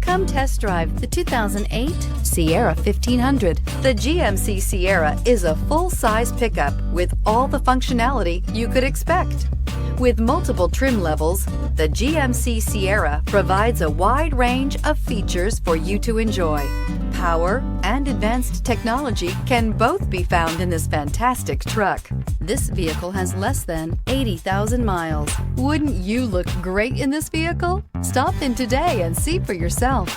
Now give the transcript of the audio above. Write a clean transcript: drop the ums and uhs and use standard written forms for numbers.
Come test drive the 2008 Sierra 1500. The GMC Sierra is a full-size pickup with all the functionality you could expect. With multiple trim levels, the GMC Sierra provides a wide range of features for you to enjoy. Power and advanced technology can both be found in this fantastic truck. This vehicle has less than 80,000 miles. Wouldn't you look great in this vehicle? Stop in today and see for yourself.